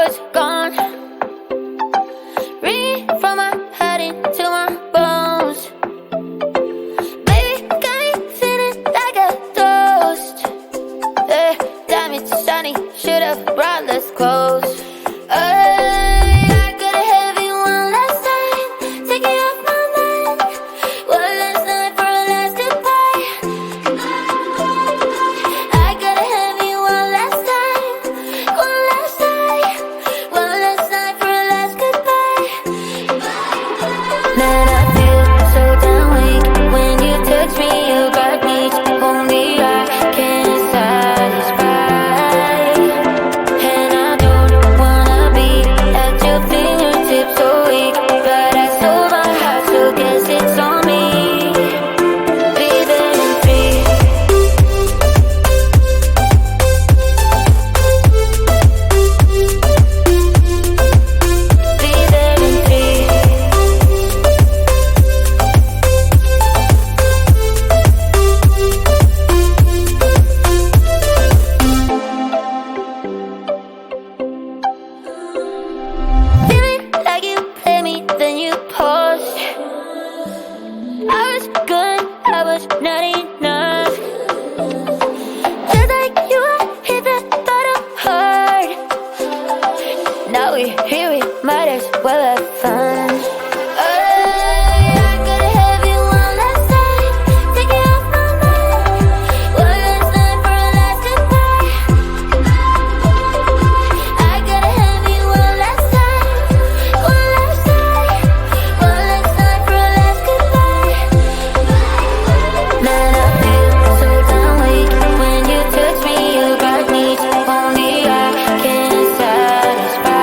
was gone. Ringing from my head into my bones. Baby, got me feeling like a ghost. Diamonds shiny, should've brought less clothes. I got a heavy one last time, taking off my mind. One last night for a last goodbye. I got a heavy one last time, one last night, one last night for a last goodbye. Man, I feel so damn weak when you touch me, you got me. Only I can satisfy. And I don't wanna be at your fingertips so weak, but I sold my heart, so guess it's on me. Breathing in free. Breathing in free. Feeling like you play me, then you pause. I was good, I was not enough. Just like you, I hit the bottom hard. Now we're here, we might as well have fun. I got a heavy one last time, taking off my mind. One last night for a last goodbye. I got a heavy one last time, one last night, one last night for a last goodbye. Man, I feel so damn weak when you touch me, you got me. Only I can satisfy.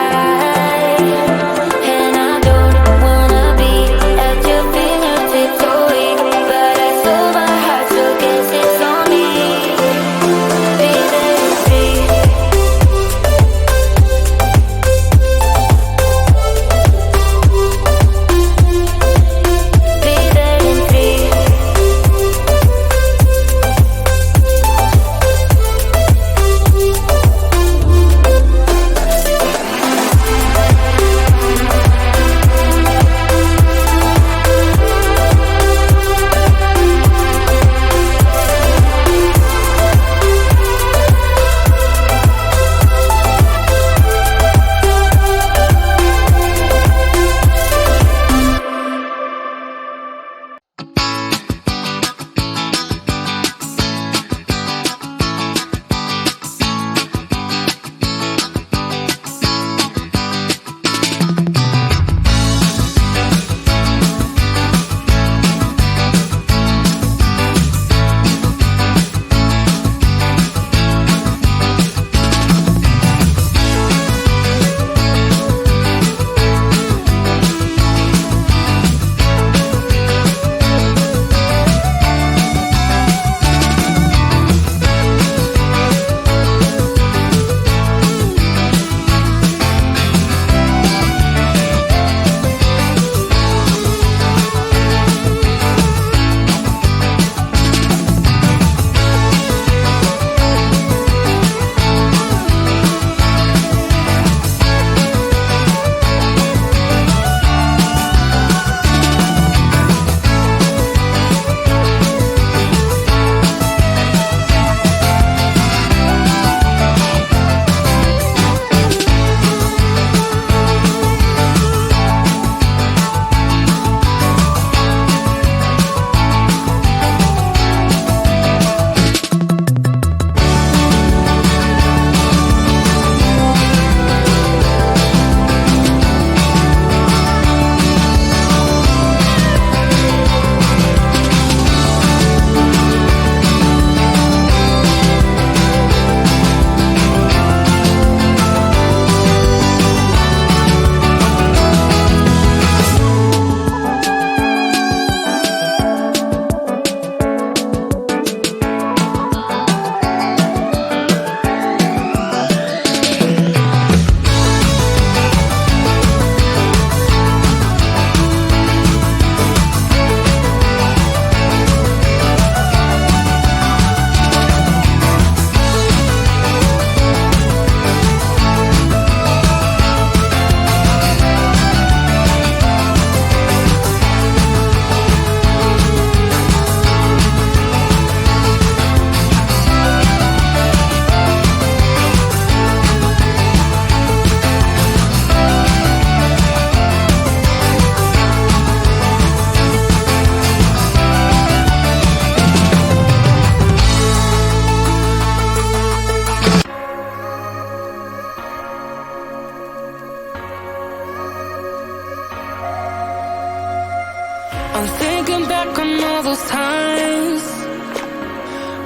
I'm thinking back on all those times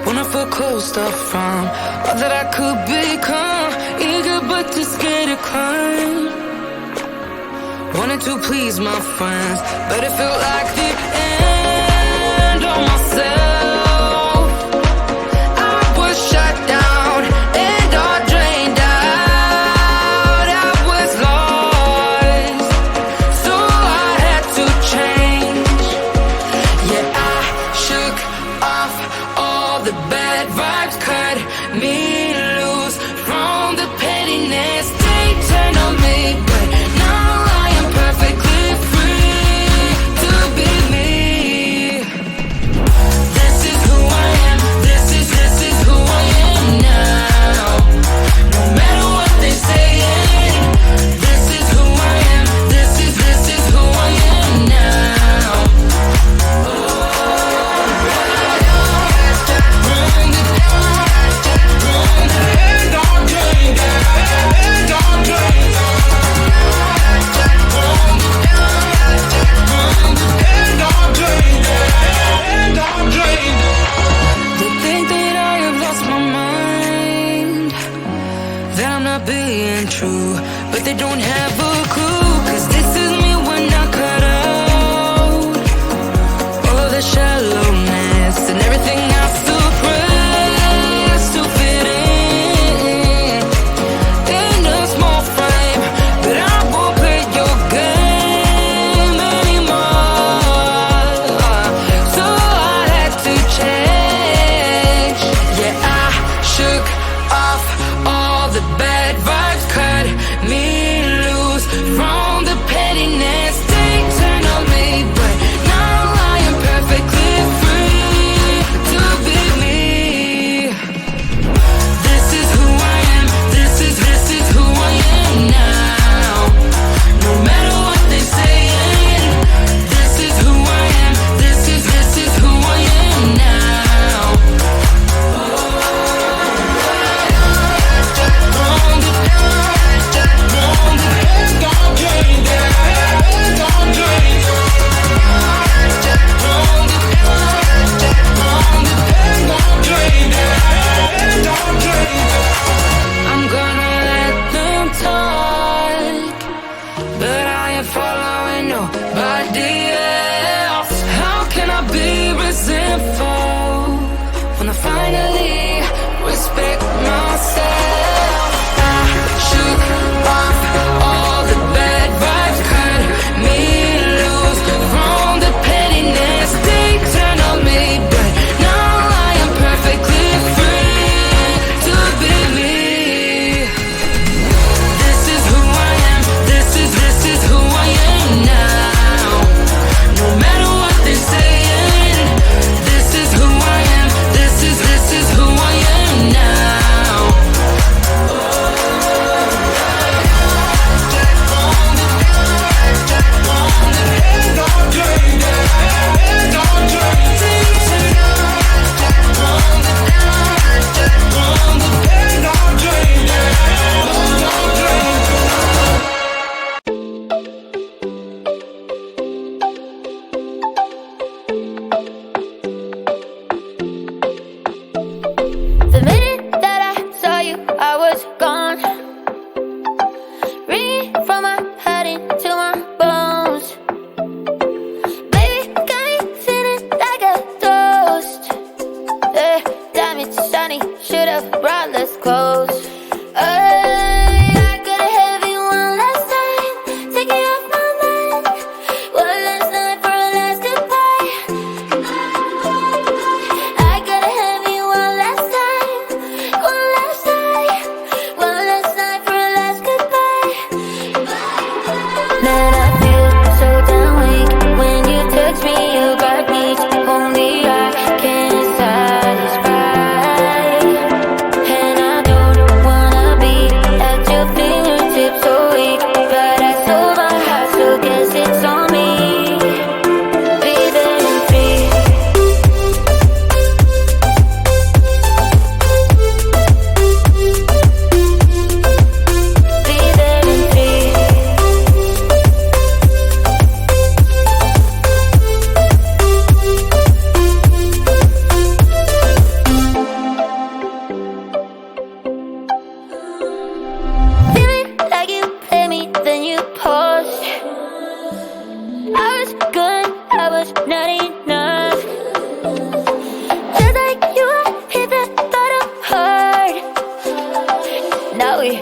when I felt closed off from all that I could become. Eager but too scared to climb. Wanted to please my friends, but it felt like the end on myself. I was shut down and all drained out. I was lost, so I had to change. Yeah, I shook off all the bad vibes, cut me loose from the pettiness. They turned on me, but now I am perfectly free to be me. This is who I am. This is who I am now. No matter what they say, this is who I am. This is who I am now. They think that I have lost my mind, that I'm not being true, but they don't have a clue. 'Cause this is me when I cut out all the shallowness and everything I suppress to fit in a small frame. But I won't play your game anymore, so I had to change. Yeah, I shook off all the bad vibes, cut me loose from the pettiness. They turned on me, but now I am perfectly free.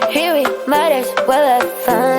here we might as well have fun.